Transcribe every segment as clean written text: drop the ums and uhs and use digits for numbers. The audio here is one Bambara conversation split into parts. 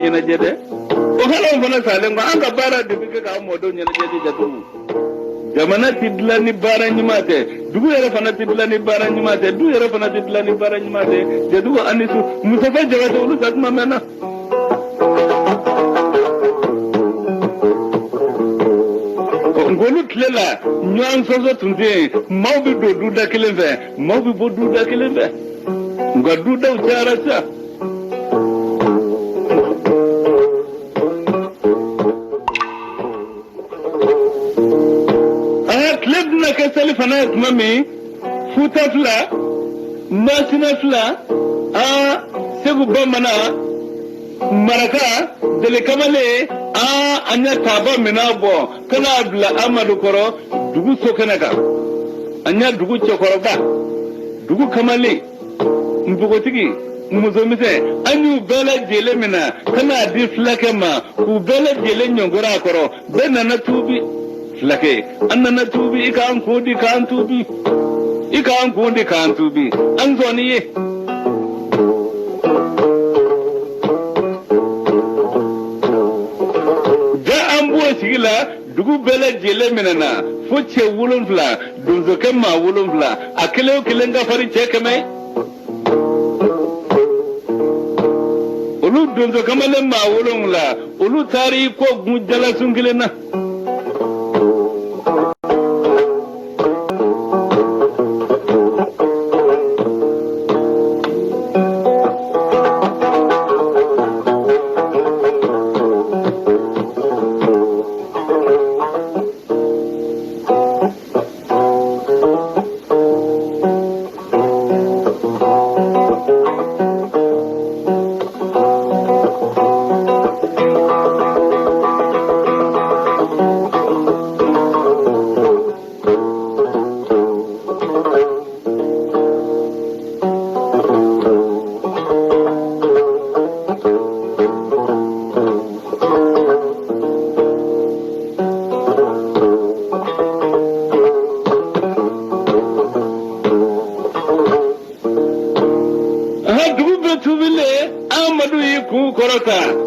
ina jede o hala fana salen ko anga bara de bike ka mo do nyana jede jatu jamana tidla ni bara nyimate dugu yere fana tidla ni bara nyimate du yere fana tidla ni bara nyimate jadu anisu musafa jawata ulu satma mena ngolu tlela nyan sozo tunde mawbi do duda kelenve mawbi bo duda kelenve ngadu daw jara sa na kasali fana mami futa fla masina fla segu bamana maraka dele kamale anya taba minabo kana abla amadu koro dugu sokanaka anya dugu chokoro ba dugu kamale mbugotigi muzomise anyu bela jele mina kana di fla kama ku bela jele nyongora koro benana tubi lake annana tubi ikan kodi kan tubi ikan kodi kan tubi an zoni ye da an buwa sigila dugu bele jele minana foce wulun fla dunzo kema wulun fla akele kilenga fari cheke mai ulu dunzo kamale ma wulun fla ulu tari ko gujala sungile na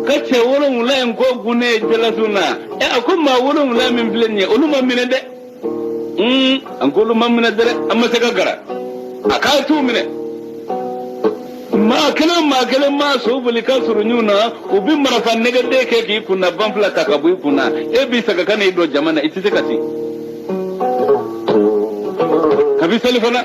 kace wurin wulayen ko gune jala suna akun ma wurin wulayen min filen ne uluma mine de an ko uluma mine dare amma ta gagara aka tu mine ma kalan ma so buli ka surunyuna ubi marafan ne gade ke ki kunna ban fla ta kabu kunna e bi saka kana ido jamana iti saka si kabi salifana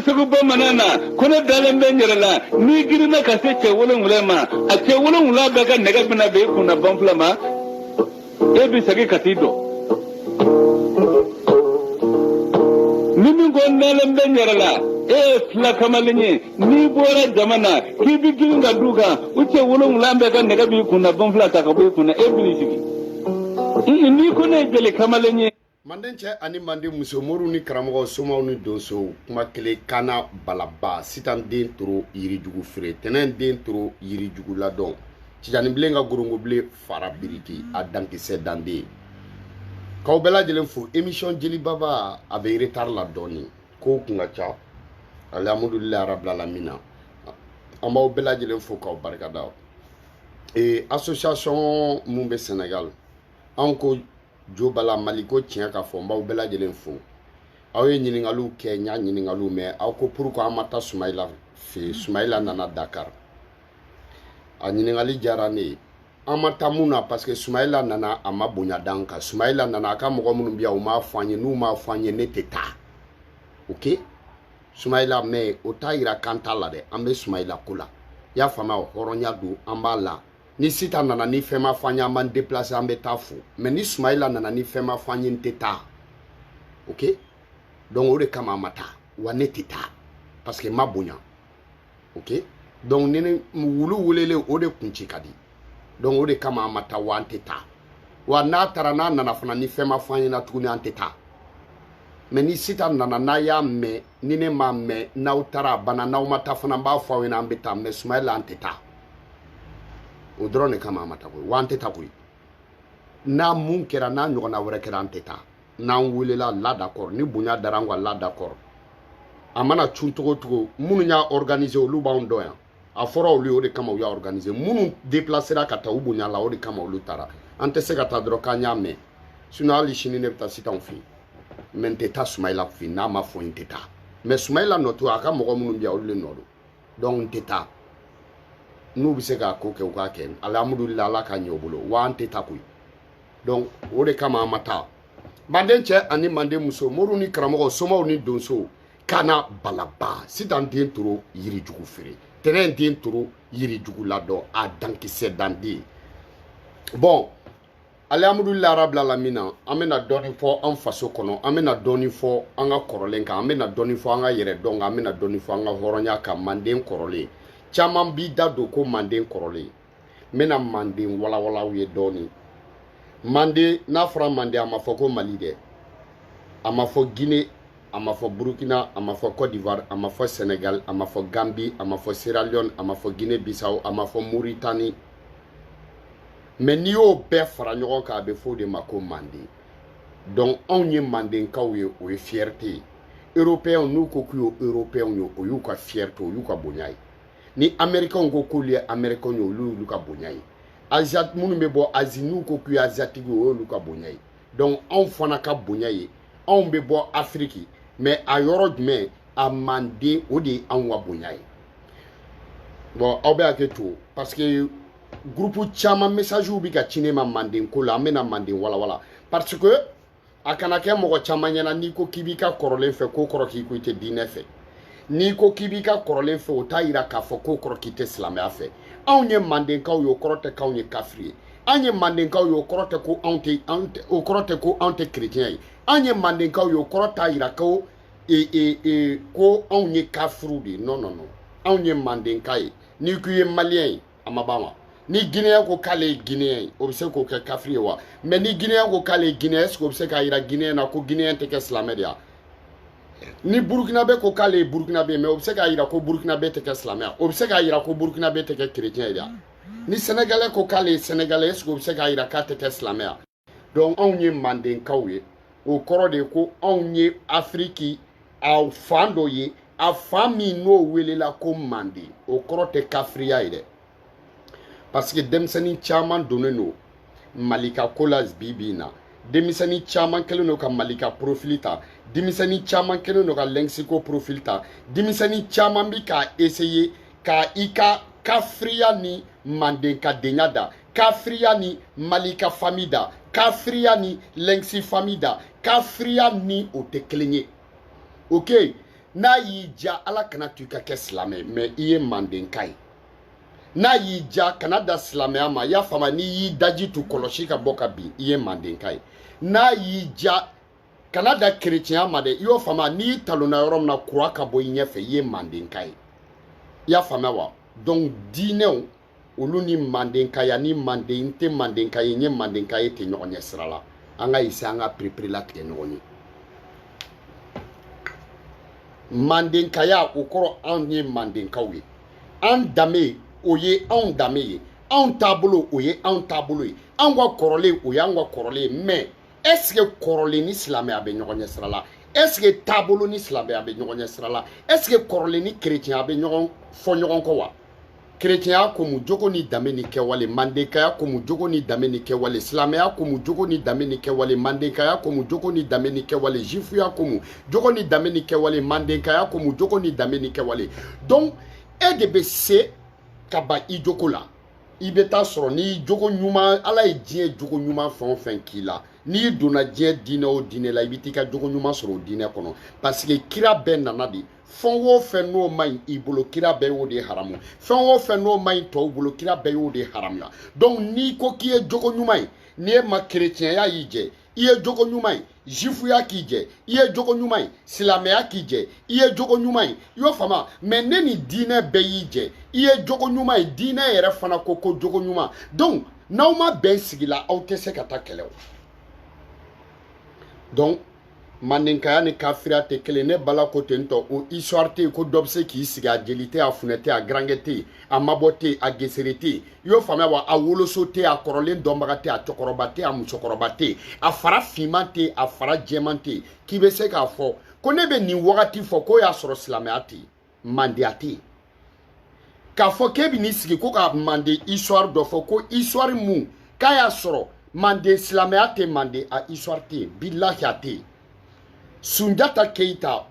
sugu ba manana kuna dalan ben yarala ni girna ka se ce wulun ulama a ce wulun ula ga kan daga bina be kuna ban flama e bi sage katido ni min gon dalan ben yarala fla kamalinye ni bora jamana ki bi ginga duga uce wulun ula be kan daga bi kuna ban fla ta ka be kuna e bi sigi ni kuna jele kamalinye Mandenche ani mande musomoru ni karamogo somaw ni donso kuma kele kana balaba sitan den toro yiri jugu fere tenen den toro yiri jugu ladon cijani blenga gorongo ble fara biriki adankise dande kaw bela jelen fo émission jeli baba abe retard la doni ko kunga cha alhamdulillah rabbil alamin amba bela jelen fo kaw barkada association mumbe Sénégal anko jo bala maliko tiɲɛ ka fɔ mbaw bɛɛ lajɛlen fo aw ye ɲininkaliw kɛ ɲa ɲininkaliw mɛ aw ko pourquoi an ma taa Sumayila fɛ Sumayila nana Dakar a ɲininkali diyara ne ye an ma taa mun na parce que Sumayila nana a ma bonya d'an kan Sumayila nana a ka mɔgɔ minnu bɛ yan u m'a fɔ an ye n'u m'a fɔ an ye ne tɛ taa ok Sumayila mais o t'a yira k'an t'a la dɛ an bɛ Sumayila ko la i y'a faamuya hɔrɔnya don an b'a la ni sita nana ni fema fanya man déplacer an beta fo mais ni Sumayila nana ni fema fanya nteta ok donc o de kama mata wa neteta parce que ma bonya ok donc nene wulu wulele o de kunci kadi donc o de kama mata wa nteta wa na tarana nana fana ni fema fanya na tuguni nteta mais ni sita nana na ya me ni ne ma me na utara bana na umata fana ba fo wena ambeta mais Sumayila nteta o dɔrɔn de kama an ma taa koyi wa an tɛ taa koyi n'a mun kɛra n'a ɲɔgɔnna wɛrɛ kɛra an tɛ taa n'an welela la d'accord ni bonya dara an ka la d'accord a mana cun cogo cogo minnu y'a organiser olu b'anw dɔn yan a fɔra olu ye o de kama u y'a organiser minnu déplacera ka taa u bonya la o de kama olu taara an tɛ se ka taa dɔrɔn k'an y'a mɛn sinon hali sini ne bɛ taa Sitanw fɛ yen mais n tɛ taa Sumayila fɛ yen n'a ma fɔ n tɛ taa mais Sumayila nɔtɔ a ka mɔgɔ minnu bɛ yan olu de nɔ don donc n tɛ taa n'u bɛ se k'a ko kɛ u k'a kɛ alhamdulillah ala ka ɲɛ u bolo wa an tɛ taa koyi donc o de kama an ma taa manden cɛ ani manden muso moriw ni karamɔgɔw somaw ni donsow kana balaba Sitan den toro yirijugu feere tɛnɛn den toro yirijugu ladɔn a dankisɛ danden bon alhamdulillah rabbil alamin an bɛna dɔɔni fɔ an faso kɔnɔ an bɛna dɔɔni fɔ an ka kɔrɔlen kan an bɛna dɔɔni fɔ an ka yɛrɛ dɔn kan an bɛna dɔɔni fɔ an ka hɔrɔnya kan manden kɔrɔlen caman b'i da don ko manden kɔrɔlen n bɛna manden walawalaw ye dɔɔni manden n'a fɔra manden a ma fɔ ko mali dɛ a ma fɔ guinée a ma fɔ burkina a ma fɔ côte d'ivoire a ma fɔ sénégal a ma fɔ gambie a ma fɔ sierra leone a ma fɔ guinée bissau a ma fɔ mauritanie mais n'i y'o bɛɛ fara ɲɔgɔn kan a bɛ fɔ o de ma ko manden donc anw ye mandenkaw ye o ye fierté ye européens n'u ko k'u ye européens ye o y'u ka fierté o y'u ka bonya ye ni américains ko k'olu ye américains ye olu y'olu ka bonya ye asiat minnu bɛ bɔ asie n'u ko k'u ye asiatique o y'olu ka bonya ye donc anw fana ka bonya ye anw bɛ bɔ afrique mais a yɔrɔ jumɛn a manden o de ye anw ka bonya ye bon aw bɛ hakɛ to parce que groupe caman message bi ka ci ne ma manden ko la an bɛna manden walawala parce que a kana kɛ mɔgɔ caman ɲɛna n'i ko k'i b'i ka kɔrɔlen fɛ ko kɔrɔ k'i ko i tɛ diinɛ fɛ n'i ko k'i b'i ka kɔrɔlen fɛ o t'a yira k'a fɔ ko kɔrɔ k'i tɛ silamɛya fɛ anw ye mandenkaw ye o kɔrɔ tɛ k'anw ye kafiri ye an ye mandenkaw ye o kɔrɔ tɛ ko anw tɛ o kɔrɔ tɛ ko anw tɛ chrétien ye an ye mandenkaw ye o kɔrɔ t'a yira ko ko anw ye kafiriw de ye non non non anw ye mandenka ye n'i ko i ye malien ye a ma ban wa ni guinéen ko k'ale ye guinéen ye o bɛ se k'o kɛ kafiri ye wa mais ni guinéen ko k'ale ye guinéen est-ce que o bɛ se k'a yira guinéen na ko guinéen tɛ kɛ silamɛ de ya ni burkinabé ko k'ale ye burkinabé mais o bɛ se k'a yira ko burkinabé tɛ kɛ silamɛ o bɛ se k'a yira ko burkinabé tɛ kɛ chrétien ye de ya ni sénégalais ko k'ale ye sénégalais est-ce que o bɛ se k'a yira k'a tɛ kɛ silamɛ ya donc anw ye mandenkaw ye o kɔrɔ de ye ko anw ye afrique a fan dɔ ye a fan min n'o welela ko manden o kɔrɔ tɛ kafiriya ye dɛ parce que denmisɛnnin caman donnen don malika ko la bi bi in na denmisɛnnin caman kɛlen don ka malika profil ta denmisɛnnin caman kɛlen don ka lɛnkisiko profil ta denmisɛnnin caman bi k'a essayer ka i ka kafiriya ni mandenkadenya da kafiriya ni malika famille da kafiriya ni lɛnkisi famille da kafiriya ni o tɛ kelen ye ok n'a y'i ja ala kana to i ka kɛ silamɛ mais i ye mandenka ye n'a y'i ja kana da silamɛya ma i y'a faamu n'i y'i daji tu kɔlɔsi ka bɔ ka bin i ye mandenka ye n'a y'i ja kana da chrétien ma dɛ i y'o faamu n'i talonna yɔrɔ min na kura ka bɔ i ɲɛfɛ i ye mandenka ye i y'a faamuya wa donc diinɛw olu ni mandenkaya ni manden n tɛ mandenka ye n ye mandenka ye tɛ ɲɔgɔn ɲɛ sira la an ka essayer an ka perepere latigɛ ɲɔgɔn ye mandenkaya o kɔrɔ anw ye mandenkaw ye an danbe o ye anw danbe ye anw taabolo o ye anw taabolo ye anw ka kɔrɔlen o y'anw ka kɔrɔlen ye mais est-ce que kɔrɔlen ni silamɛya bɛ ɲɔgɔn ɲɛ sira la est-ce que taabolo ni silamɛya bɛ ɲɔgɔn ɲɛ sira la est-ce que kɔrɔlen ni chrétien bɛ ɲɔgɔn fɔ ɲɔgɔn kɔ wa chrétien ko mu jogo ni danbe ni kɛwale mandenkaya ko mu jogo ni danbe ni kɛwale silamɛya ko mu jogo ni danbe ni kɛwale mandenkaya ko mu jogo ni danbe ni kɛwale jifuya ko mu jogo ni danbe ni kɛwale mandenkaya ko mu jogo ni danbe ni kɛwale donc e de bɛ se ka ban i jogo la i bɛ taa sɔrɔ ni jogo ɲuman ala ye diɲɛ jogo ɲuman fɛn o fɛn k'i la n'i donna diɲɛ diinɛ o diinɛ la i bɛ t'i ka jogo ɲuman sɔrɔ o diinɛ kɔnɔ parce que kira bɛɛ nana de fɛn o fɛn n'o ma ɲi i bolo kira bɛɛ y'o de haramu fɛn o fɛn n'o ma ɲi tɔw bolo kira bɛɛ y'o de haramuya donc n'i ko k'i ye jogo ɲuman ye n'e ma chrétienya y'i jɛ i ye jogo ɲuman ye jifuya k'i jɛ i ye jogo ɲuman ye silamɛya k'i jɛ i ye jogo ɲuman ye i y'o faamu mais ne ni diinɛ bɛɛ y'i jɛ i ye jogo ɲuman ye diinɛ yɛrɛ fana ko jogo ɲuman donc n'aw ma bɛn sigi la aw tɛ se ka taa kɛlɛ o donc mandenkaya ni kafiriya tɛ kelen ne bala ko ten tɔ o histoire tɛ yen ko dɔ bɛ se k'i sigi a jeli tɛ a funɛ tɛ a garankɛ tɛ a mabɔ tɛ a gesere tɛ i y'o faamuya wa a woloso tɛ a kɔrɔlen dɔnbaga tɛ a cɛkɔrɔba tɛ a musokɔrɔba tɛ a fara finman tɛ a fara jɛman tɛ k'i bɛ se k'a fɔ ko ne bɛ nin wagati fɔ k'o y'a sɔrɔ silamɛya tɛ mandiya tɛ k'a fɔ k'e bɛ n'i sigi ko ka mande histoire dɔ fɔ ko histoire mun k'a y'a sɔrɔ mande silamɛya tɛ mande a histoire tɛ bilahi a tɛ Sunjata Keita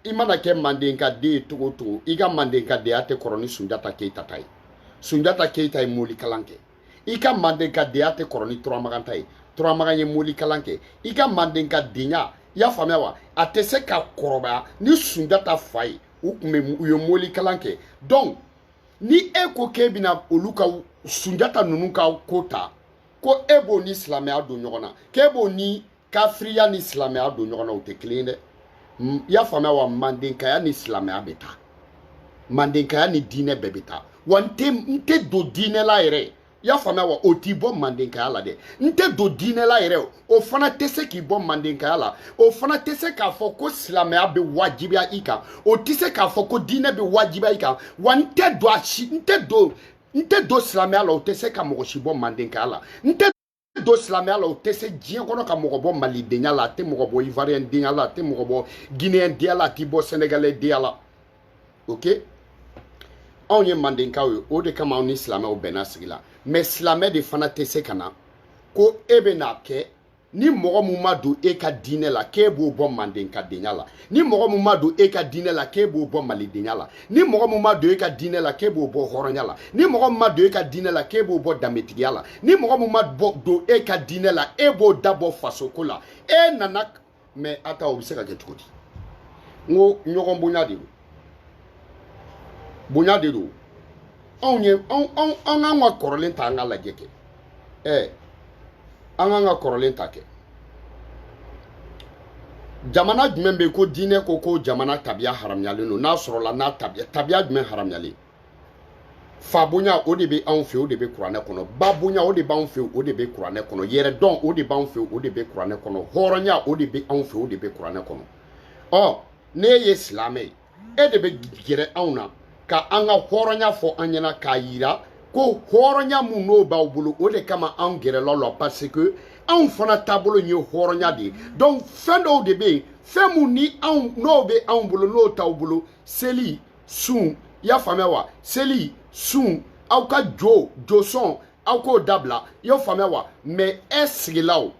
i mana kɛ mandenka den ye togo togo i ka mandenka denya tɛ kɔrɔ ni Sunjata Keita ta ye Sunjata Keita ye moli kalan kɛ i ka mandenka denya tɛ kɔrɔ ni Turamagan ta ye Turamagan ye moli kalan kɛ i ka mandenka denya i y'a faamuya wa a tɛ se ka kɔrɔbaya ni Sunjata fa ye u ye moli kalan kɛ donc ni e ko k'e bɛna olu ka Sunjata ninnu ka ko ta ko e b'o ni silamɛya don ɲɔgɔn na k'e b'o ni kafiriya ni silamɛya don ɲɔgɔn na o tɛ kelen ye dɛ i y'a faamuya wa mandenkaya ni silamɛya bɛ taa mandenkaya ni diinɛ bɛɛ bɛ taa wa n tɛ don diinɛ la yɛrɛ i y'a faamuya wa o t'i bɔ mandenkaya la dɛ n tɛ don diinɛ la yɛrɛ o fana tɛ se k'i bɔ mandenkaya la o fana tɛ se k'a fɔ ko silamɛya bɛ wajibiya i kan o tɛ se k'a fɔ ko diinɛ bɛ wajibiya i kan wa n tɛ don a si n tɛ don silamɛya la o tɛ se ka mɔgɔ si bɔ mandenkaya la n tɛ do silamɛya la o tɛ se diɲɛ kɔnɔ ka mɔgɔ bɔ malidenya la a tɛ mɔgɔ bɔ ivoirien denya la a tɛ mɔgɔ bɔ guinéen denya la a tɛ bɔ sénégalais denya la ok anw ye mandenkaw ye o de kama anw ni silamɛw bɛnna sigi la mais silamɛ de fana tɛ se ka na ko e bɛ n'a kɛ ni mɔgɔ mun ma don e ka diinɛ la k'e b'o bɔ mandenka denya la ni mɔgɔ mun ma don e ka diinɛ la k'e b'o bɔ malidenya la ni mɔgɔ mun ma don e ka diinɛ la k'e b'o bɔ hɔrɔnya la ni mɔgɔ mun ma don e ka diinɛ la k'e b'o bɔ danbetigiya la ni mɔgɔ mun ma don e ka diinɛ la e b'o dabɔ fasoko la e nana mais a ta o bɛ se ka kɛ cogo di n ko ɲɔgɔn bonya de don bonya de don anw k'an ka kɔrɔlen ta an ka lajɛ kɛ an k'an ka kɔrɔlen ta kɛ jamana jumɛn bɛ ko diinɛ ko jamana tabiya haramuyalen don n'a sɔrɔla n'a tabiya jumɛn haramuyalen fa bonya o de bɛ anw fɛ o de bɛ kuranɛ kɔnɔ ba bonya o de b'anw fɛ o de bɛ kuranɛ kɔnɔ yɛrɛ dɔn o de b'anw fɛ o de bɛ kuranɛ kɔnɔ hɔrɔnya o de bɛ anw fɛ o de bɛ kuranɛ kɔnɔ ɔ n'e ye silamɛ ye e de bɛ gɛrɛ anw na ka an ka hɔrɔnya fɔ an ɲɛna k'a yira ko hɔrɔnya mun n'o b'aw bolo o de kama anw gɛrɛla la parce que anw fana taabolo ye hɔrɔnya de ye donc fɛn dɔw de bɛ yen fɛn mun ni anw n'o bɛ anw bolo n'o t'aw bolo seli sun i y'a faamuya wa seli sun aw ka josɔn aw k'o dabila i y'o faamuya wa mais e sigila o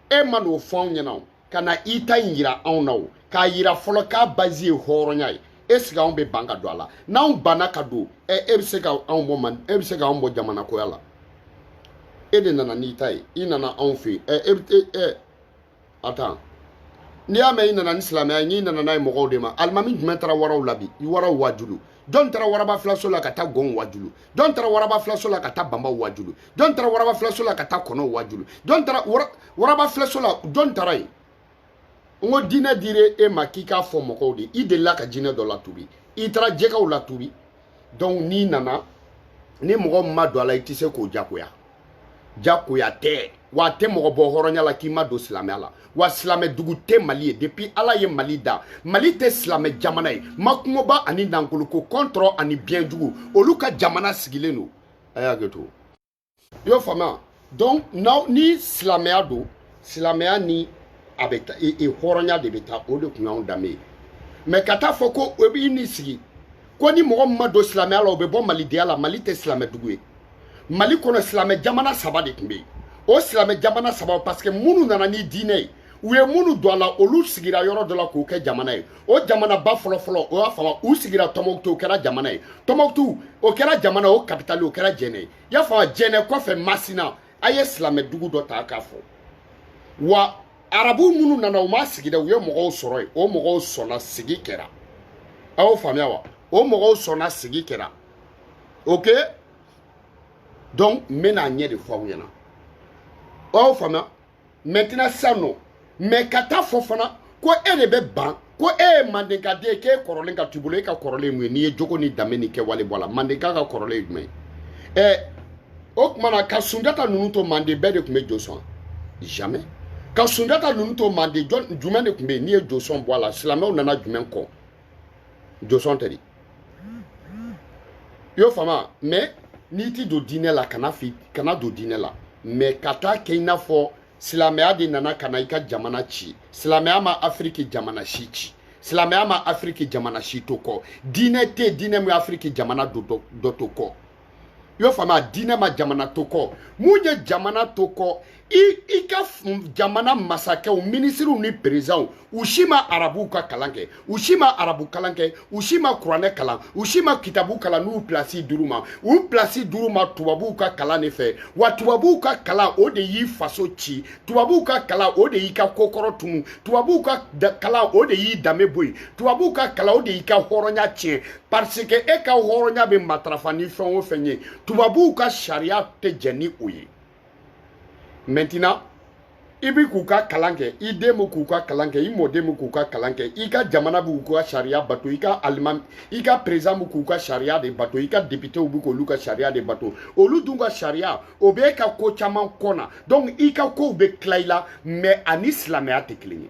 e ma n'o fɔ anw ɲɛna o ka na i ta in yira anw na o k'a yira fɔlɔ k'a base ye hɔrɔnya ye est-ce que anw bɛ ban ka don a la n'anw banna ka don e bɛ se ka anw bɔ jamana koya la e de nana n'i ta ye i nana anw fɛ yen attends n'i y'a mɛn i nana ni silamɛya ye n'i nana n'a ye mɔgɔw de ma alimami jumɛn taara waraw la bi waraw wajulu jɔn taara waraba filaso la ka taa gɔnw wajulu jɔn taara waraba filaso la ka taa banbaw wajulu jɔn taara waraba filaso la ka taa kɔnɔw wajulu jɔn taara waraba filaso la jɔn taara yen n ko diinɛ dira e ma k'i k'a fɔ mɔgɔw de i delila ka diinɛ dɔ latubi i taara jɛgɛw latubi donc n'i nana ni mɔgɔ min ma don a la i tɛ se k'o jagoya jagoya tɛ wa a tɛ mɔgɔ bɔ hɔrɔnya la k'i ma don silamɛya la wa silamɛ dugu tɛ mali ye depuis ala ye mali da mali tɛ silamɛ jamana ye makungoba ani nankoloko kɔntɔrɔ ani biɲɛjugu olu ka jamana sigilen don a y'a kɛ to i y'o faamuya donc ni silamɛya don silamɛya ni a bɛ taa hɔrɔnya de bɛ taa o de tun y'anw danbe ye mais ka taa fɔ ko o b'i ni sigi ko ni mɔgɔ min ma don silamɛya la o bɛ bɔ malidenya la mali tɛ silamɛ dugu ye mali kɔnɔ silamɛ jamana saba de tun bɛ yen o silamɛ jamana saba parce que minnu nana ni diinɛ ye u ye minnu don a la olu sigira yɔrɔ dɔ la k'o kɛ jamana ye o jamana ba fɔlɔ o y'a faamu u sigira Tɔnbukutu o kɛra jamana ye Tɔnbukutu o kɛra jamana o capitale o kɛra Jɛnɛ ye i y'a faamu Jɛnɛ kɔfɛ Masina a ye silamɛ dugu dɔ ta k'a fɔ wa arabu minnu nana u ma sigi dɛ u ye mɔgɔw sɔrɔ yen o mɔgɔw sɔnna sigi kɛra a y'o faamuya wa o mɔgɔw sɔnna sigi kɛra ok donc n bɛna ɲɛ de fɔ aw ɲɛna a y'o faamuya maintenant sisan nɔ mais ka taa fɔ fana ko e de bɛ ban ko e ye mandenkaden ye k'e kɔrɔlen ka t'u bolo e ka kɔrɔlen mun ye n'i ye jogo ni danbe ni kɛwale bɔ a la mandenka ka kɔrɔlen ye jumɛn ye o tuma na ka Sunjata ninnu to manden bɛɛ de tun bɛ jo sɔn jamais Quand Sunjata nous to mande jumɛn de kun bɛ n'i ye Josɔn bɔ a la silamɛw nana jumɛn kɔ Josɔn tɛ de yo fama mais n'i ti don diinɛ la kana don diinɛ la mais ka taa kɛ i n'a fɔ silamɛya de nana ka na i ka jamana ci silamɛya ma Afrique jamana si ci silamɛya ma Afrique jamana si to kɔ diinɛ tɛ diinɛ min Afrique jamana dɔ to kɔ yo fama diinɛ ma jamana to kɔ mun ye jamana to kɔ i ka jamana masakɛw ministres ni présidents u si ma arabuw ka kalan kɛ u si ma arabu kalan kɛ u si ma kuranɛ kalan u si ma kitabu kalan n'u place d'u ma u place d'u ma tubabuw ka kalan de fɛ wa tubabuw ka kalan o de y'i faso ci tubabuw ka kalan o de y'i ka kokɔrɔ tunu tubabuw ka kalan o de y'i danbe bɔ yen tubabuw ka kalan o de y'i ka hɔrɔnya tiɲɛ parce que e ka hɔrɔnya bɛ matarafa ni fɛn o fɛn ye tubabuw ka sariya tɛ jɛ ni o ye maintenant i bi k'u ka kalan kɛ i den bɛ k'u ka kalan kɛ i mɔden bɛ k'u ka kalan kɛ i ka jamana bɛ k'u ka sariya bato i ka président bɛ k'u ka sariya de bato i ka députéw bɛ k'olu ka sariya de bato olu dun ka sariya o bɛ e ka ko caman kɔ na donc i ka kow bɛ tila i la mais ani silamɛya tɛ kelen ye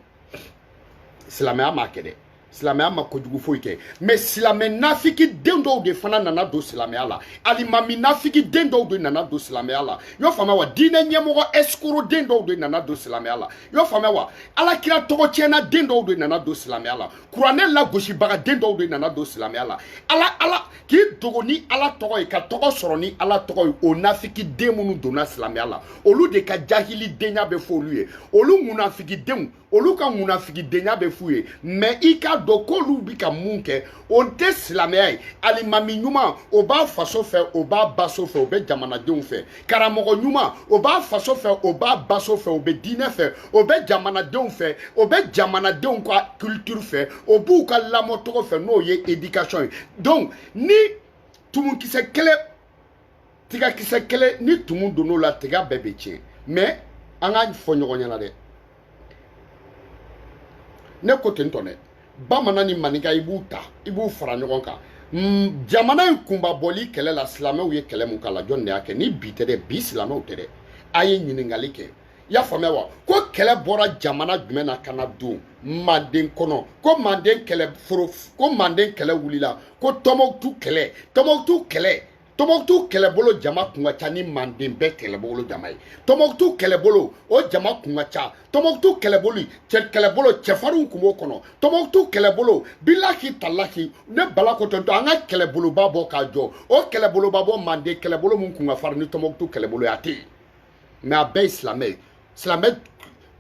silamɛya m'a kɛ dɛ silamɛya ma kojugu foyi kɛ mais silamɛ nafiki den dɔw de fana nana don silamɛya la alimami nafiki den dɔw de nana don silamɛya la y'o faamuya wa diinɛ ɲɛmɔgɔ escroc den dɔw de nana don silamɛya la y'o faamuya wa alakira tɔgɔ tiɲɛna den dɔw de nana don silamɛya la kuranɛ lagosibaga den dɔw de nana don silamɛya la ala k'i dogo ni ala tɔgɔ ye ka tɔgɔ sɔrɔ ni ala tɔgɔ ye o nafiki den minnu donna silamɛya la olu de ka jahili denya bɛ fɔ olu ye olu munafiki denw olu ka munafiki denya bɛ f'u ye mais i ka dɔn k'olu bi ka mun kɛ o tɛ silamɛya ye alimami ɲuman o b'a faso fɛ o b'a baso fɛ o bɛ jamanadenw fɛ karamɔgɔ ɲuman o b'a faso fɛ o b'a baso fɛ o bɛ diinɛ fɛ o bɛ jamanadenw fɛ o bɛ jamanadenw ka culture fɛ o b'u ka lamɔcogo fɛ n'o ye éducation ye donc ni tumukisɛ kelen tigakisɛ kelen ni tumu donn'o la tiga bɛɛ bɛ tiɲɛ mais an k'a fɔ ɲɔgɔn ɲɛna dɛ ne ko ten tɔ dɛ bamanan ni maninka i b'u ta i b'u fara ɲɔgɔn kan jamana in kunba bɔli kɛlɛ la silamɛw ye kɛlɛ mun k'a la jɔn de y'a kɛ ni bi tɛ dɛ bi silamɛw tɛ dɛ a ye ɲininkali kɛ i y'a faamuya wa ko kɛlɛ bɔra jamana jumɛn na ka na don manden kɔnɔ ko manden kɛlɛ foro ko manden kɛlɛ wulila ko Tɔnbɔkutu kɛlɛbolo jama kun ka ca ni manden bɛɛ kɛlɛbolo jama ye Tɔnbɔkutu kɛlɛbolo o jama kun ka ca Tɔnbɔkutu kɛlɛbolo cɛfarinw kun b'o kɔnɔ Tɔnbɔkutu kɛlɛbolo bilahi talahi ne bala ko tɛ an ka kɛlɛboloba bɔ k'a jɔ o kɛlɛboloba bɔ manden kɛlɛbolo mun kun ka farin ni Tɔnbɔkutu kɛlɛbolo ye a tɛ yen mais a bɛɛ ye silamɛ ye silamɛ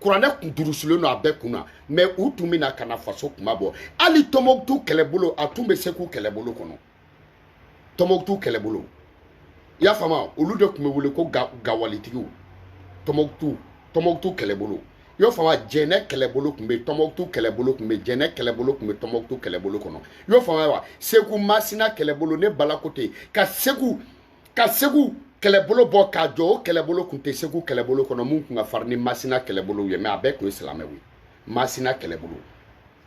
kuranɛ kun durusilen don a bɛɛ kun na mais u tun bɛ na ka na faso kuma bɔ hali Tɔnbɔkutu kɛlɛbolo a tun bɛ Segu kɛlɛbolo kɔnɔ Tɔnbɔkutu kɛlɛbolo i y'a faamuya olu de tun bɛ wele ko gawalitigiw Tɔnbɔkutu kɛlɛbolo i y'o faamuya jɛnɛ kɛlɛbolo tun bɛ Tɔnbɔkutu kɛlɛbolo tun bɛ jɛnɛ kɛlɛbolo tun bɛ Tɔnbɔkutu kɛlɛbolo kɔnɔ i y'o faamuya wa Segu Masina kɛlɛbolo ne bala ko ten ka Segu kɛlɛbolo bɔ k'a jɔ o kɛlɛbolo tun tɛ Segu kɛlɛbolo kɔnɔ mun tun ka farin ni Masina kɛlɛbolo ye mais a bɛɛ tun ye silamɛw ye Masina kɛlɛbolo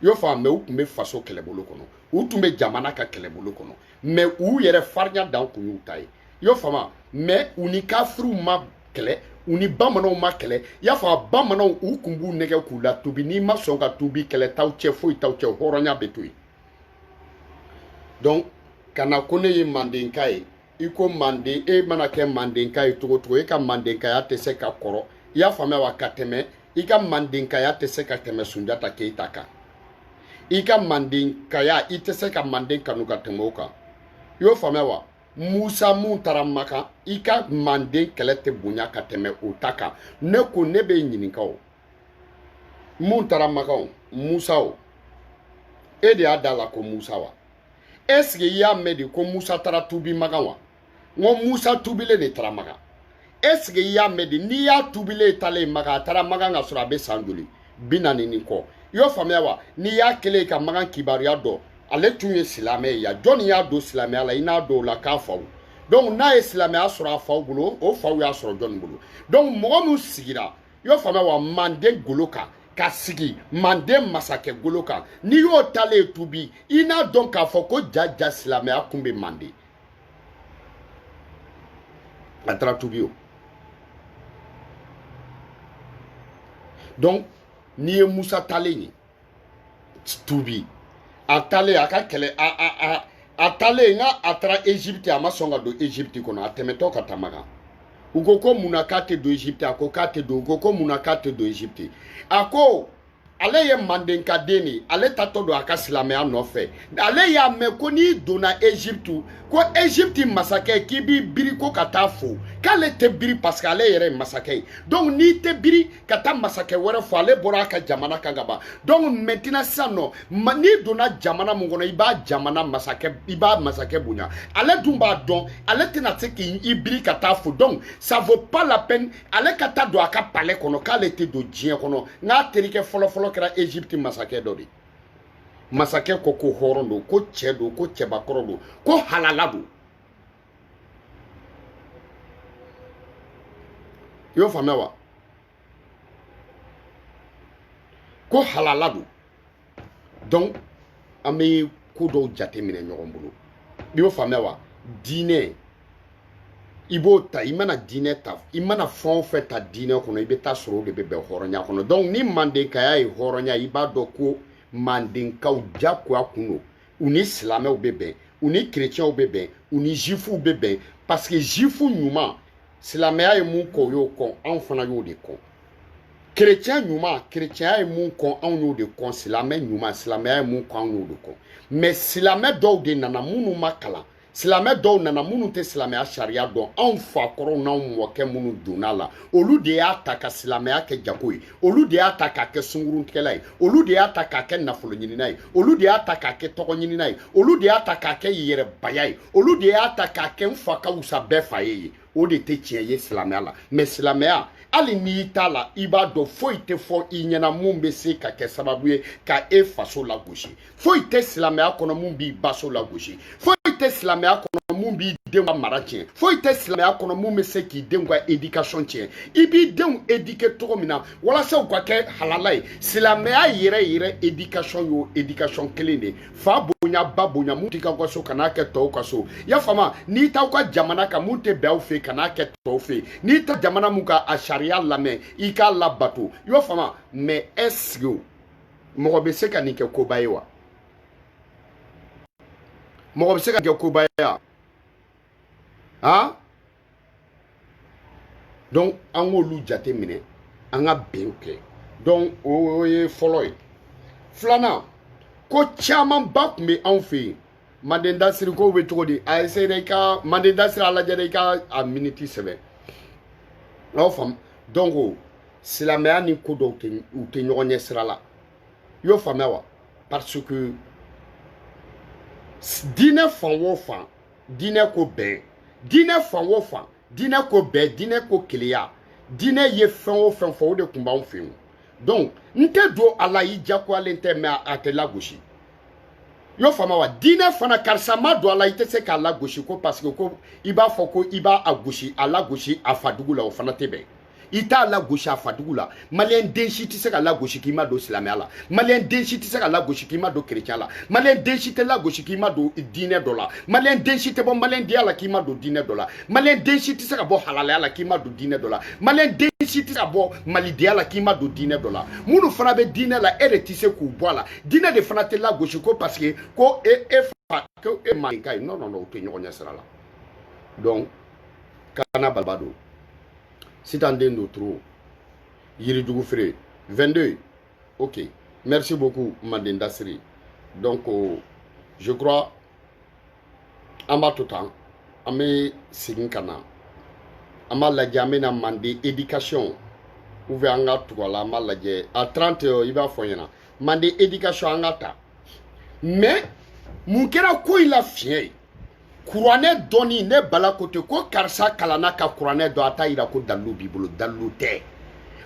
i y'o faamuya mais u tun bɛ faso kɛlɛbolo kɔnɔ u tun bɛ jamana ka kɛlɛbolo kɔnɔ mais u yɛrɛ farinya dan kun y'u ta ye i y'o faamuya mais u ni kafiriw ma kɛlɛ u ni bamananw ma kɛlɛ i y'a fɔ bamananw u kun b'u nɛgɛ k'u la tubi n'i ma sɔn ka tubi kɛlɛ t'aw cɛ foyi t'aw cɛ hɔrɔnya bɛ to yen donc kana ko ne ye mandenka ye i ko manden e mana kɛ mandenka ye cogo cogo e ka mandenkaya tɛ se ka kɔrɔ i y'a faamuya wa ka tɛmɛ i ka mandenkaya tɛ se ka tɛmɛ Sunjata Keyita kan i ka mandenkaya i tɛ se ka manden kanu ka tɛmɛ o kan i y'o faamuya wa Musa mun taara Maka i ka manden kɛlɛ tɛ bonya ka tɛmɛ o ta kan ne ko ne bɛ ɲininka o mun taara Maka o Musa o e de y'a da la ko Musa wa est-ce que i y'a mɛn de ko Musa taara tubi Maka wa n ko Musa tubilen de taara Maka est-ce que i y'a mɛn de n'i y'a tubilen talen Maka a taara Maka ka sɔrɔ a bɛ san joli 40 ni kɔ i y'o faamuya wa n'i y'a kɛlen ka Maka kibaruya dɔn ale tun ye silamɛ ye ya jɔnni y'a don silamɛya la i n'a don o la k'a faw donc n'a ye silamɛya sɔrɔ a faw bolo o faw y'a sɔrɔ jɔnni bolo donc mɔgɔ min sigira i y'o faamuya wa manden golo kan ka sigi manden masakɛ golo kan n'i y'o talen tubi i n'a dɔn k'a fɔ ko jaja silamɛya kun bɛ manden a taara tubi o Donc ni ye Musa Tale ni tubi a Tale a ka kɛlɛ a Tale nga a taara Égypte a ma sɔn ka don Égypte kɔnɔ a tɛmɛtɔ ka tamaga u ko ko mun na k'a tɛ don Égypte a ko k'a tɛ don u ko ko mun na k'a tɛ don Égypte a ko ale ye Mandenka den de ale tatɔ don a ka silamɛya nɔfɛ ale y'a mɛn ko n'i donna Égypte ko Égypte masakɛ k'i b'i biri ko ka taa fo k'ale tɛ biri parce que ale yɛrɛ ye masakɛ ye donc n'i tɛ biri ka taa masakɛ wɛrɛ fo ale bɔra a ka jamana kan ka ban donc maintenant sisan nɔ n'i donna jamana mun kɔnɔ i b'a jamana masakɛ i b'a masakɛ bonya ale dun b'a dɔn ale tɛna se k'i biri ka taa fo donc ça vaut pas la peine ale ka taa don a ka palais kɔnɔ k'ale tɛ don diɲɛ kɔnɔ n'a terikɛ fɔlɔ kɛra Égypte masakɛ dɔ de masakɛ ko ko hɔrɔn don ko cɛ don ko cɛbakɔrɔ don ko halala don i y'o faamuya wa ko halala don donc an bɛ ko dɔw jate minɛ ɲɔgɔn bolo i y'o faamuya wa diinɛ i b'o ta i mana diinɛ ta i mana fɛn o fɛn ta diinɛ kɔnɔ i bɛ taa sɔrɔ o de bɛ bɛn hɔrɔnya kɔnɔ donc ni mandenkaya ye hɔrɔnya i b'a dɔn ko mandenkaw diyagoya kun don u ni silamɛw bɛ bɛn u ni kerecɛnw bɛ bɛn u ni jifuw bɛ bɛn parce que jifu ɲuman silamɛya ye mun kɔ o y'o kɔn anw fana y'o de kɔn kerecɛn ɲuman kerecɛnya ye mun kɔn anw y'o de kɔn silamɛ ɲuman silamɛya ye mun kɔn anw y'o de kɔn mais silamɛ dɔw de nana minnu ma kalan silamɛ dɔw nana minnu tɛ silamɛya sariya dɔn anw fakɔrɔw n'anw mɔkɛ minnu donna la olu de y'a ta ka silamɛya kɛ jago ye olu de y'a ta k'a kɛ sunkuruntigɛla ye olu de y'a ta k'a kɛ nafolo ɲinina ye olu de y'a ta k'a kɛ tɔgɔ ɲinina ye olu de y'a ta k'a kɛ yɛrɛbaya ye olu de y'a ta k'a kɛ n fa ka wusa bɛɛ fa ye o de tɛ tiɲɛ ye silamɛya la mais silamɛya hali n'i t'a la i b'a dɔn foyi tɛ fɔ i ɲɛna mun bɛ se ka kɛ sababu ye ka e faso lagosi foyi tɛ silamɛya kɔnɔ mun b'i baso lagosi foyi tɛ silamɛya kɔnɔ mun b'i denw ka mara tiɲɛ foyi tɛ silamɛya kɔnɔ mun bɛ se k'i denw ka éducation tiɲɛ i b'i denw éduquer cogo min na walasa u ka kɛ halala ye silamɛya yɛrɛ éducation y'o éducation kelen de fa bonya ba bonya mun t'i ka so kan'a kɛ tɔw ka so i y'a faamu n'i t'aw ka jamana kan mun tɛ bɛn aw fɛ kan'a kɛ tɔw fɛ n'i ta jamana mun ka a sariya lamɛn i k'a labato i y'o faamu mais est-ce que mɔgɔ bɛ se ka nin kɛ koba ye wa mɔgɔ bɛ se ka kɛ koba ye wa ah donc an k'olu jate minɛ an ka bɛn kɛ donc o ye fɔlɔ ye filanan ko caman ba tun bɛ anw fɛ yen manden dasiri ko bɛ cogo di a essayé i ka manden dasiri a lajɛ i ka a miniti sɛbɛn aw faamu donc silamɛya ni ko dɔw u tɛ ɲɔgɔn ɲɛ sira la i y'o faamuya wa parce que diinɛ fan o fan diinɛ ko bɛn diinɛ fan o fan diinɛ ko bɛn diinɛ ko keleya diinɛ ye fɛn o fɛn fɔ o de tun b'anw fɛ yen donc n tɛ don a la i diyagoyalen tɛ mais a tɛ lagosi i y'o faamuya wa diinɛ fana karisa ma don a la i tɛ se k'a lagosi ko parce que ko i b'a fɔ ko i b'a gosi a lagosi a fadugu la o fana tɛ bɛn i t'a lagosi a fadugu la maliyɛn den si tɛ se ka lagosi k'i ma don silamɛya la maliyɛn den si tɛ se ka lagosi k'i ma don kerecɛnya la maliyɛn den si tɛ lagosi k'i ma don diinɛ dɔ la maliyɛn den si tɛ bɔ maliyɛndenya la k'i ma don diinɛ dɔ la maliyɛn den si tɛ se ka bɔ halalaya la k'i ma don diinɛ dɔ la maliyɛn den si tɛ se ka bɔ malidenya la k'i ma don diinɛ dɔ la minnu fana bɛ diinɛ la e de tɛ se k'u bɔ a la diinɛ de fana tɛ lagosi ko parce que ko e fa ko e mandenka ye non non non o tɛ ɲɔgɔn ɲɛ sira la donc kana balaba don sitan den do trop yirijugu feere 22 ok merci beaucoup manden dasiri donc je crois an b'a to tan an bɛ segin ka na an b'a lajɛ an bɛna manden éducation ou bien an ka tugu a la an b'a lajɛ à 30 i b'a fɔ n ɲɛna manden éducation an ka ta mais mun kɛra ko in la fiɲɛ ye kuranɛ dɔnni ne bala ko ten ko karisa kalanna ka kuranɛ dɔn a t'a yira ko dalilu b'i bolo dalilu tɛ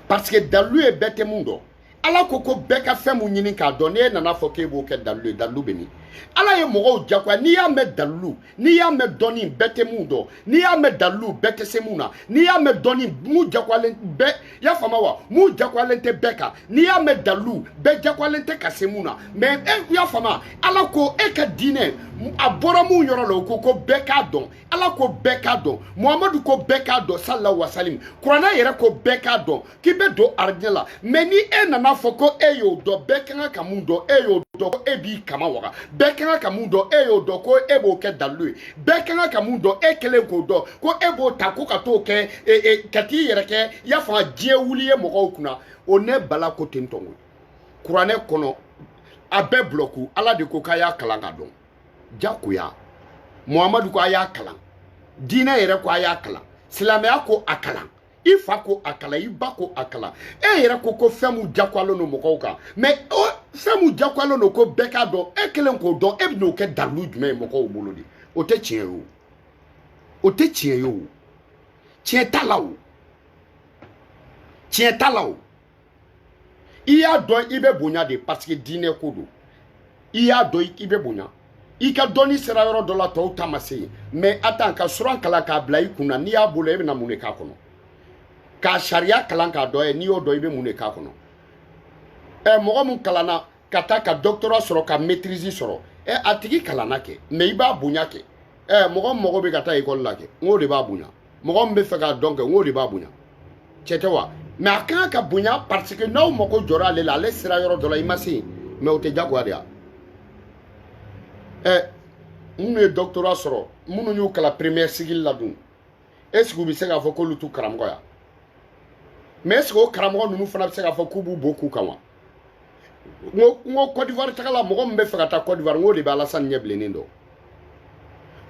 parce que dalilu ye bɛɛ tɛ mun dɔn ala ko ko bɛɛ ka fɛn mun ɲini k'a dɔn n'e nana fɔ k'e b'o kɛ dalilu ye dalilu bɛ min ala ye mɔgɔw jakwa n'i y'a mɛn dalilu n'i y'a mɛn dɔnni bɛɛ tɛ mun dɔn n'i y'a mɛn dalilu bɛɛ tɛ se mun na n'i y'a mɛn dɔnni mun jakwalen bɛɛ y'a faamu wa mun jakwalen tɛ bɛɛ kan n'i y'a mɛn dalilu bɛɛ jakwalen tɛ ka se mun na mais e y'a faamu ala ko e ka diinɛ a bɔra mun yɔrɔ la o ko bɛɛ k'a dɔn ala ko bɛɛ k'a dɔn muhamadu ko bɛɛ k'a dɔn sallallahu alaihi wasallam kuranɛ yɛrɛ ko bɛɛ k'a dɔn k'i bɛ don arijinɛ la mais ni e nana fɔ ko e y'o dɔn bɛɛ kan ka mun dɔn e y'o dɔn ko e b'i kama waga bɛɛ kan ka mun dɔn e y'o dɔn ko e b'o kɛ dalilu ye bɛɛ kan ka mun dɔn e kelen k'o dɔn ko e b'o ta ko ka t'o kɛ ka t'i yɛrɛ kɛ i y'a fɔ diɲɛ wuli ye mɔgɔw kunna o ne bala ko ten tɔn kuranɛ kɔnɔ a bɛɛ bloku ala de ko k'a y'a kalan ka dɔn jakoya muhamadu ko a y'a kalan diinɛ yɛrɛ ko a y'a kalan silamɛya ko a kalan i fa ko a kalan i ba ko a kalan e yɛrɛ ko fɛn mun jakwalen don mɔgɔw kan mais fɛn mun jakwalen don ko bɛɛ k'a dɔn e kelen k'o dɔn e bɛ n'o kɛ dalilu jumɛn ye mɔgɔw bolo de o tɛ tiɲɛ ye o o tɛ tiɲɛ ye o tiɲɛ t'a la o tiɲɛ t'a la o i y'a dɔn i bɛ bonya de parce que diinɛ ko don i y'a dɔn i bɛ bonya i ka dɔnni sera yɔrɔ dɔ la tɔw ta ma se yen mais attends ka suran kalan k'a bila i kunna n'i y'a bolo e bɛna mun de k'a kɔnɔ ka sariya kalan k'a dɔn ye n'i y'o dɔn i bɛ mun de k'a kɔnɔ mɔgɔ mun kalanna ka taa ka doctorat sɔrɔ ka maîtrise sɔrɔ a tigi kalanna kɛ mais i b'a bonya kɛ mɔgɔ mago bɛ ka taa école la kɛ n k'o de b'a bonya mɔgɔ min bɛ fɛ k'a dɔn kɛ n k'o de b'a bonya cɛ tɛ wa mais a kan ka bonya parce que n'aw mago jɔra ale la ale sera yɔrɔ dɔ la i ma se yen mais o tɛ jagoya de ya minnu ye doctorat sɔrɔ minnu y'u kalan première cycle la dun est-ce que u bɛ se k'a fɔ k'olu t'u karamɔgɔ ya mais est-ce que o karamɔgɔ ninnu fana bɛ se k'a fɔ k'u b'u bo k'u kan wa n ko Côte d'Ivoire tagala mɔgɔ min bɛ fɛ ka taa Côte d'Ivoire n k'o de bɛ Alassane ɲɛ bilennen dɔn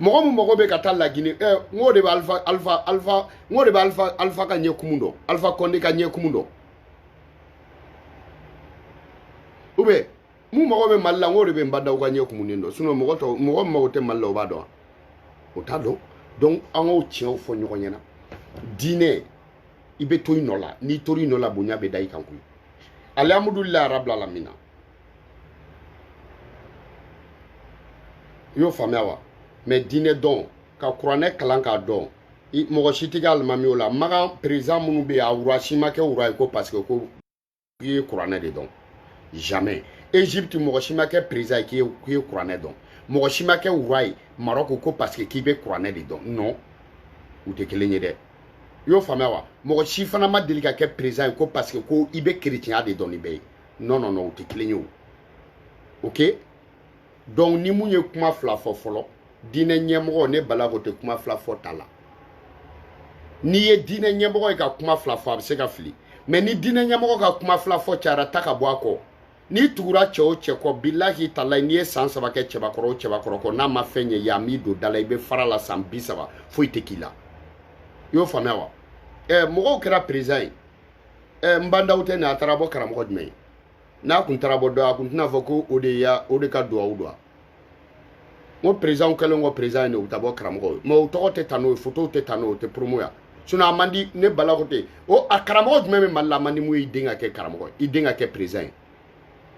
mɔgɔ min mago bɛ ka taa Laginɛ n k'o de bɛ Alpha ka ɲɛ kumu dɔn Alpha Condé ka ɲɛ kumu dɔn ou bien mun mago bɛ Mali la n k'o de bɛ Nbadaw ka ɲɛ kumunen dɔn sinon mɔgɔ min mago tɛ Mali la o b'a dɔn o t'a dɔn donc an k'o tiɲɛw fɔ ɲɔgɔn ɲɛna diinɛ i bɛ to i nɔ la n'i tora i nɔ la bonya bɛ da i kan koyi alihamudulilayi rabbil alamina i y'o faamuya wa mais diinɛ dɔn ka kuranɛ kalan k'a dɔn mɔgɔ si tɛ kɛ alimami o la makan président minnu bɛ yen a wura si ma kɛ wura ye ko parce que ko i ye kuranɛ de dɔn jamais Égypte mɔgɔ si ma kɛ président ye k'i ye kuranɛ dɔn mɔgɔ si ma kɛ wura ye Maroc ko parce que k'i bɛ kuranɛ de dɔn non u tɛ kelen ye dɛ i y'o faamuya wa mɔgɔ si fana ma deli ka kɛ président ye ko parce que ko i bɛ chrétien de dɔn ni bɛɛ ye non non non u tɛ kelen ye o ok donc ni mun ye kuma fila fɔ fɔlɔ diinɛ ɲɛmɔgɔ ne bala ko tɛ kuma fila fɔ ta la n'i ye diinɛ ɲɛmɔgɔ ye ka kuma fila fɔ a bɛ se ka fili mais ni diinɛ ɲɛmɔgɔ ka kuma fila fɔ cayara ta ka bɔ a kɔ n'i tugura cɛ o cɛ kɔ bilahi talayi n'i ye san 3 kɛ cɛbakɔrɔ o cɛbakɔrɔ kɔ n'a ma fɛn ɲɛ ya m'i don da la i bɛ fara la san 30 foyi tɛ k'i la i y'o faamuya wa mɔgɔw kɛra président ye Nbandaw tɛ nin a taara bɔ karamɔgɔ jumɛn ye n'a kun taara bɔ dɔ a kun tɛna fɔ ko o de ka duwawu don n ko président kɛlen ko président ye ne u ta bɔ karamɔgɔ ye mais o tɔgɔ tɛ ta n'o ye photo tɛ ta n'o ye o tɛ promo ya sinon a man di ne bala ko ten o a karamɔgɔ jumɛn bɛ Mali la a man di mun ye i den ka kɛ karamɔgɔ ye i den ka kɛ président ye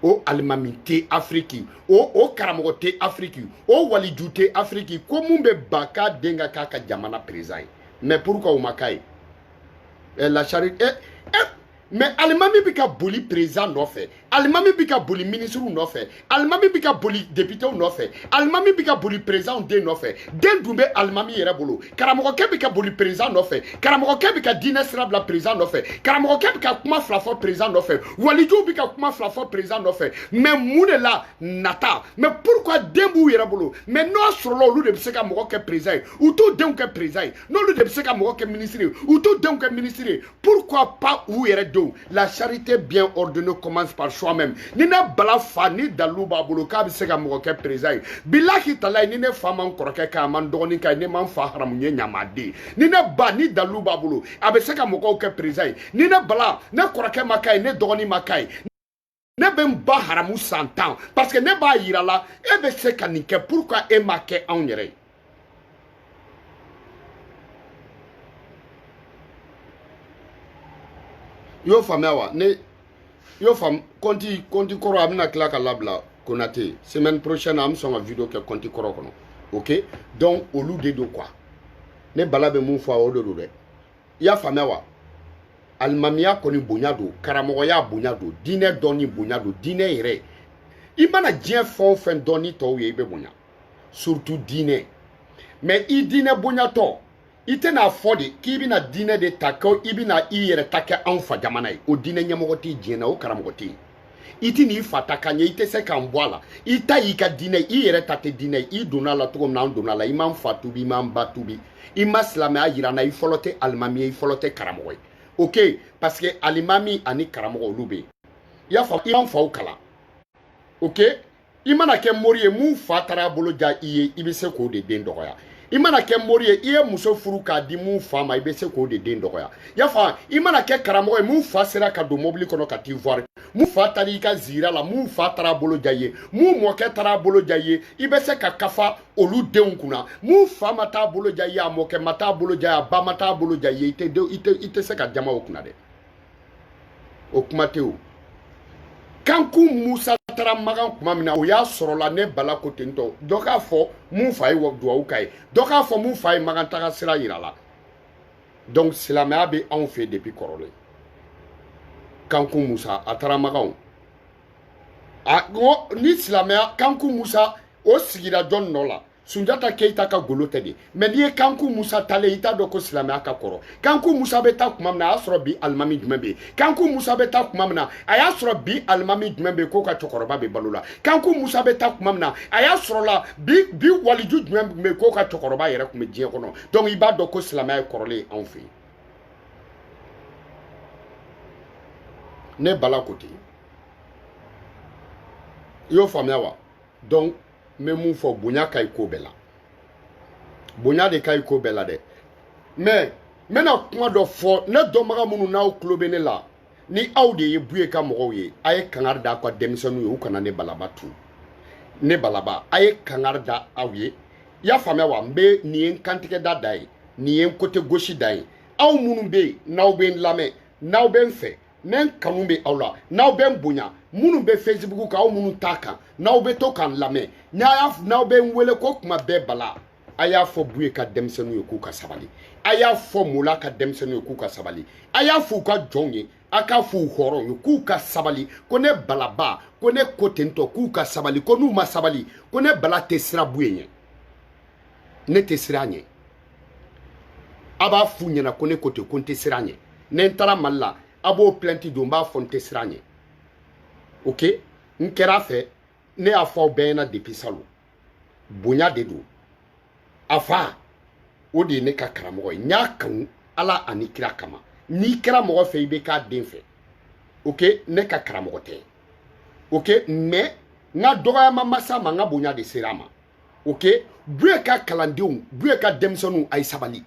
o alimami tɛ Afrique o karamɔgɔ tɛ Afrique o waliju tɛ Afrique ko mun bɛ ba k'a den ka k'a ka jamana président ye mais pourquoi o ma k'a ye la charité mais alimami bɛ ka boli président nɔfɛ alimami bɛ ka boli ministre nɔfɛ alimami bɛ ka boli député nɔfɛ alimami bɛ ka boli président den nɔfɛ den dun bɛ alimami yɛrɛ bolo karamɔgɔkɛ bɛ ka boli président nɔfɛ karamɔgɔkɛ bɛ ka diinɛ sira bila président nɔfɛ karamɔgɔkɛ bɛ ka kuma fila fɔ président nɔfɛ walijuw bɛ ka kuma fila fɔ président nɔfɛ mais mun de la nata mais pourquoi den b'u yɛrɛ bolo mais n'o sɔrɔla olu de bɛ se ka mɔgɔ kɛ président ye u t'u denw kɛ président ye n'olu de bɛ se ka mɔgɔ kɛ ministre ye u t'u denw kɛ ministre ye pourquoi pas u yɛrɛ denw la charité bien ordonnée commence par soi-même ni ne bala fa ni dalu b'a bolo k'a bɛ se ka mɔgɔ kɛ président ye bilahi talayi ni ne fa man kɔrɔkɛ k'a man dɔgɔnin k'a ye ne man fa haramu ye ɲamaden ni ne ba ni dalu b'a bolo a bɛ se ka mɔgɔw kɛ président ye ni ne bala ne kɔrɔkɛ ma k'a ye ne dɔgɔnin ma k'a ye ne bɛ n ba haramu san 10 parce que ne b'a yira la e bɛ se ka nin kɛ pourquoi e ma kɛ anw yɛrɛ ye y'o faamuya wa ne y'o faamu compte kɔrɔ a bɛna tila ka labila Konate, semaine prochaine, am son vidéo que compte korokono. OK? Donc, au lieu de quoi? Ne balabe mon foi au de ya famewa. Almamia koni bunyado, karamoya bunyado, dîner doni bunyado, dîner ire. Imana dien fon fen doni to yebe bunya. Surtout dîner. Mais i dîner bunyato. Ite na fodi ki bina dîner de tako ibina iyere take anfa jamanai. O dîner nyamogoti djena o karamogoti. Iti ni fataka nye ite se kan boala. Ita ika dîner iyere tate dîner i donala to na donala imam fatubi imam batubi. Ima slame ayirana i folote almami i folote karamoy. OK, parce que alimami ani karamogo lube. Ya fa imam fa ukala. OK? Imana ke morie mu fatara bolo ja iye ibise ko de den doya. Imana ke morie iye muso furu ka di mu fa ma ibise ko de den doya. Ya fa imana ke karamogo mu fa sera ka do mobile kono ka tivoir. Mu fa tari ka zira la mu fa tara bolo ja ye. Mu mo ke tara bolo ja ye ibese ka kafa olu den kuna. Mu fa mata bolo ja ye mo ke mata bolo ja ya ba mata bolo ja ye ite se ka jama okuna de. Okumate o. Kanku Musa tara magan kuma mina o ya sorola ne bala ko tento doka fo mu fa yi wo duwa kai doka fo mu fa yi magan taga sira yirala donc silamaya be an fe depuis korole Kanku Musa atara magan a go ni silamaya Kanku Musa o sigira don nola Sunjata Keita ka golote de mais ni Kanku Musa tale ita doko silamaya ka koro Kanku Musa beta kuma mina asro bi almami jumbe Kanku Musa beta kuma mina ayasro bi almami jumbe ko ka chokoroba be balula Kanku Musa beta kuma mina ayasro la bi waliju jumbe ko ka chokoroba yere kuma je kono donc iba doko silamaya korole en fait ne bala côté yo famia wa donc me mun fo bonya kay ko bela bonya de kay ko bela de mais mena kuma do fo ne do maga munu na o klobe ne la ni awde ye buye ka mo ye ay kangar da ko demisonu yo kana ne balaba tu ne balaba ay kangar da awye ya fame wa mbe ni en kantike da dai ni en côté gauche dai aw munu be naw ben lame naw ben fe nen kanumbe awla naw ben bonya munu be Facebook ka aw munu taka naw be to kan lame naw be wele ko kuma be bala aya fo buye ka demsenu yo ku ka sabali aya fo mula ka demsenu yo ku ka sabali aya fu ka jonge aka fu horo yo ku ka sabali ko ne balaba ko ne kotento ku ka sabali ko nu ma sabali ko ne bala tesira buye ne tesira nye aba fu nyana ko ne kote ko tesira nye ne ntara malla abo plenty do mba fo tesira nye OK nkera fe ne afo bena depuis salo bonya de do afa odi ne ka karamo nya kan ala anikira kama ni kira mo fe ibe ka den fe OK ne ka karamo te OK mais nga doga mama sama nga bonya de serama OK buye ka kalandium buye ka demsonu ay sabali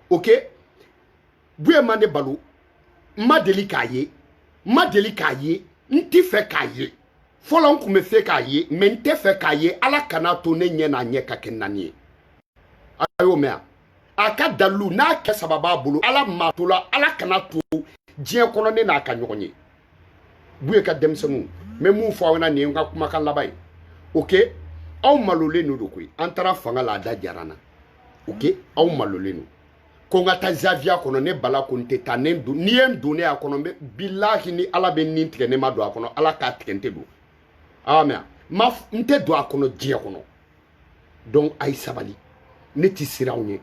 OK buye mande balu ma deli kaye nti fe kaye folon ku me fe kaye mente fe kaye ala kana to ne nye na nye ka kenanie ayo mea aka dalu na ke sababa bulu ala matula ala kana to je kono ne na aka nyokonye buye ka demsenu me mu fo wana ne nga kuma kan labai OK aw malole no dokui antara fanga la da jarana OK aw malole no ko nga ta zavia kono ne bala ko nte tanen du ni en dune akono be billahi ni ala be nin tige ne ma do akono ala ka tigente do amen ma nte do akono je kono donc ay sabali ne ti sirawnye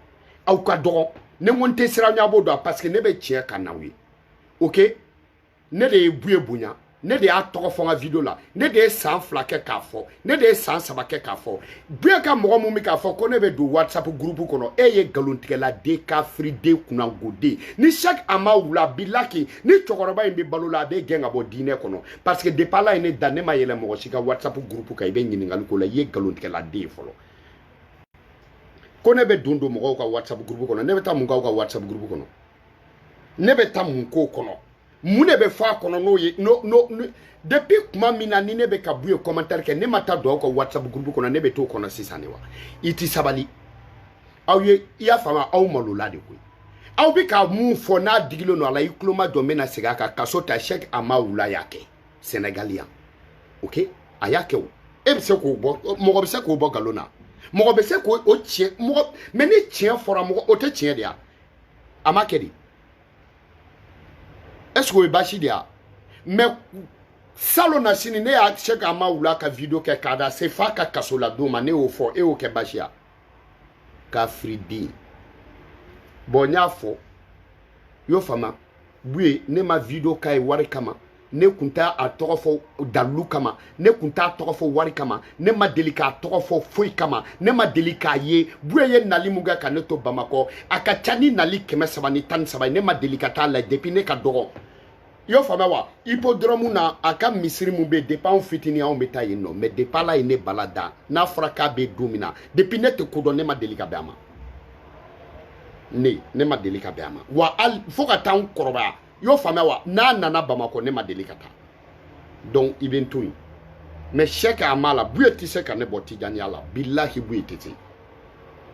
aw ka do ne monte sirawnya bodo parce que ne be tie kanawi OK ne de buye bunya ne de atoko fonga video la ne de san flake ka fo ne de san sabake ka fo buye ka mo mu mi ka fo ko ne be do WhatsApp groupe kono eye galontige la de ka free de kuna gode ni chaque ama wula bilaki ni chokoroba imbe balula de genga bo dine kono parce que de pala ene dane ma yele mo shika WhatsApp groupe ka ibe nyini ngal ko la ye galontige la de folo ko ne be dundo mo ko WhatsApp groupe kono ne be ta mu ko WhatsApp groupe kono ne be ta mu ko kono mune be fa kono no depuis kuma mina ni ne be ka buye commentaire ke ne mata do ko WhatsApp groupe kono ne be to kono sisane wa iti sabali aw ye ya fama aw malula de ko aw bi ka mu fo na digilo no ala ikloma do mena sega ka kasota Cheikh Ama Wula yake Sénégalien OK ayake e be se ko bo mo be se ko bo galona mo be se ko o tie mo me ni tie fora mo o te tie dia amakedi est-ce que ba shi dia me salo na sini ne ya cheka mawula ka video ke kada se fa ka kasola do ma ne o fo e o ke bashia ka fridi bonya fo yo fama bue ne ma video kai wari kama ne kunta a togofo dalu kama ne kunta a togofo wari kama ne ma delika togofo foi kama ne ma delika ye bue ye nali muga ka ne to Bamako aka chani nali keme sabani tan sabani ne ma delika ta la depuis ne ka dogo yo fama wa hippodrome na aka misiri mu be depan fitini on beta yino mais depa la ine balada na fraka be domina depuis ne te kodo ne ma delika be ama ne ma delika be ama wa al foka tan koroba yo fama wa na nana Bamako ne ma delika ta donc ibn tout mais chèque amala buye tise ka ne boti jani ala billahi buye titi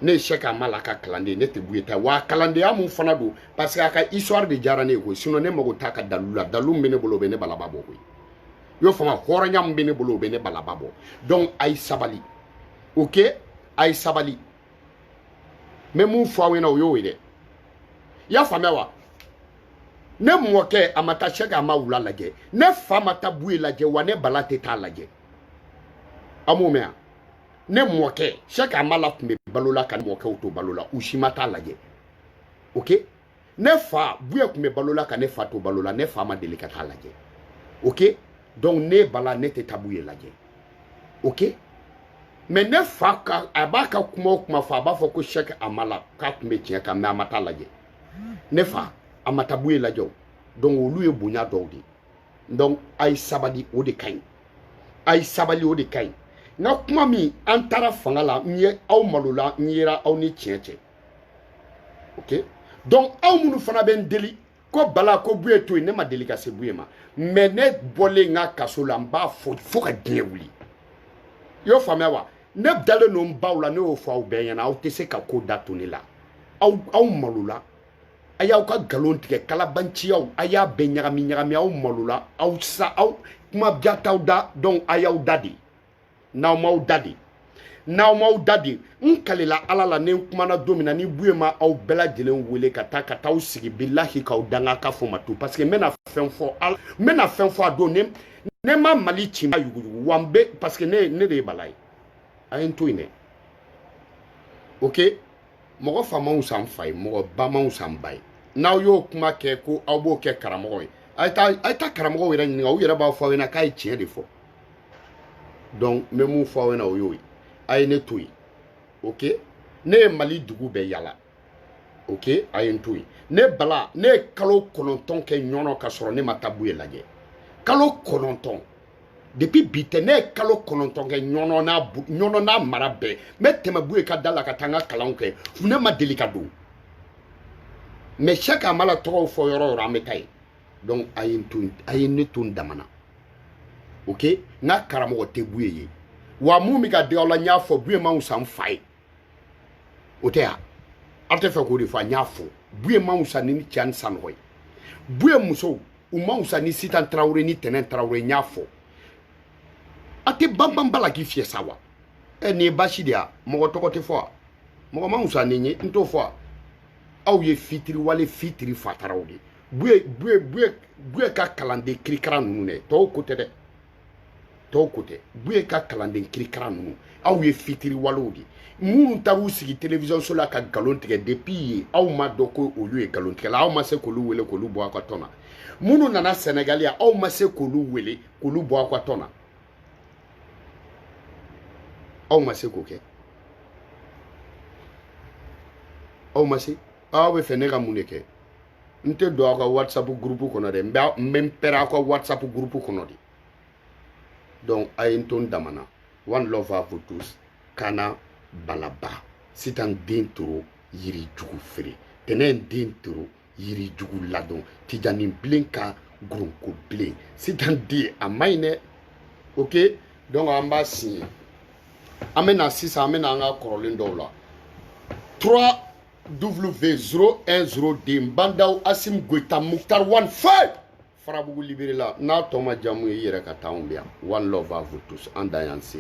ne chèque amala ka kalande ne te buye ta wa kalande amu fana do parce que aka histoire de jarane ko sinon ne mago ta ka dalula dalum bene bolo bene balababo ko yo fama horanyam bene bolo bene balababo donc ay sabali OK ay sabali mais mu fo na yo wede ya fama wa ne moke amata cheka mawula laje ne fama ta buye laje wa ne balate ta laje amumea ne moke cheka mala kumbe balola kan moke auto balola ushimata laje OK ne fa buye kumbe balola kan ne fa to balola ne fama delikata laje OK donc ne bala ne te tabuye laje OK mais ne fa ka abaka kuma fa ba fo ko cheka amala ka kumbe tiaka me amata laje ne fa amatabuye la jow donc olu e bonya dawdi donc ay sabali o de kay ay sabali o de kay na kuma mi antara fangala nye aw malula nyira aw ni tiete OK donc aw munu fana ben deli ko bala ko buye to ne ma deli ka se buye ma mais ne bolé nga kasola mba fo ka diewuli yo famewa ne dale no mbawla ne o fo aw ben na aw tese ka ko datoni la aw malula ayaw ka galon tige kala banciyaw aya be nyagami aw malula aw sa aw kuma biataw da donc ayaw dadi naw maw dadi nkalila alala ne kuma na domina ni buema aw bela jelen wele ka taw sigi billahi ka danga ka fo matu parce que mena fen fo ado ne ma mali chima yugu wambe parce que ne de balay ayen toine OK mogo fama usam fay mogo bama usam bay naw yo kuma ke ko awbo ke karamo ayta karamo wera ni ngaw yera ba fo wena kay chien de fo donc memu fo wena o yoy ay ne tuy OK ne mali dugu be yala OK ay tuy ne bala ne kalo kononton ke nyono ka soro ne matabuye laje kalo kononton depuis bitene kalo kononton ke nyono na marabe metema buye ka dala ka tanga kalanke fune ma delikado mais chaque amala to fo yoro rametay donc ayin tun damana OK na karamo te buye wa mumi ka de ola nyafo buye ma usam fai otea arte fa ko di fa nyafo buye ma usani ni chan san hoy buye muso u ma usani sitan traure ni tenen traure nyafo ate bambam bala ki fie sawa ni bashidia mo to ko te fo mo ma usani ni nto fo aw ye fitri wale fitri fatarawdi buye ka kalande krikara nunu ne to kote buye ka kalande krikara nunu aw ye fitri walodi munu taru sigi television sola ka galon tige depuis aw ma doko olu e galon tige la aw ma se ko lu wele ko lu bo akotona munu nana Senegalia aw ma se ko lu wele ko lu bo akotona aw ma se ko ke aw ma se awe fenega muneke nte do aka WhatsApp groupe kono de mbempera ko WhatsApp groupe kono di donc ayenton damana one love à vous tous kana balaba sitan dintro yiri jugu fere tenen dintro yiri jugu ladon tijani blinka grunko blin sitan di amaine OK donc amba si amena 6 amena nga korolin dowla 3 W010 Mbandao Asim Goita Mouktar 15 Farabougou libéré là na toma jamu yere ka taombia one love à vous tous en dayansi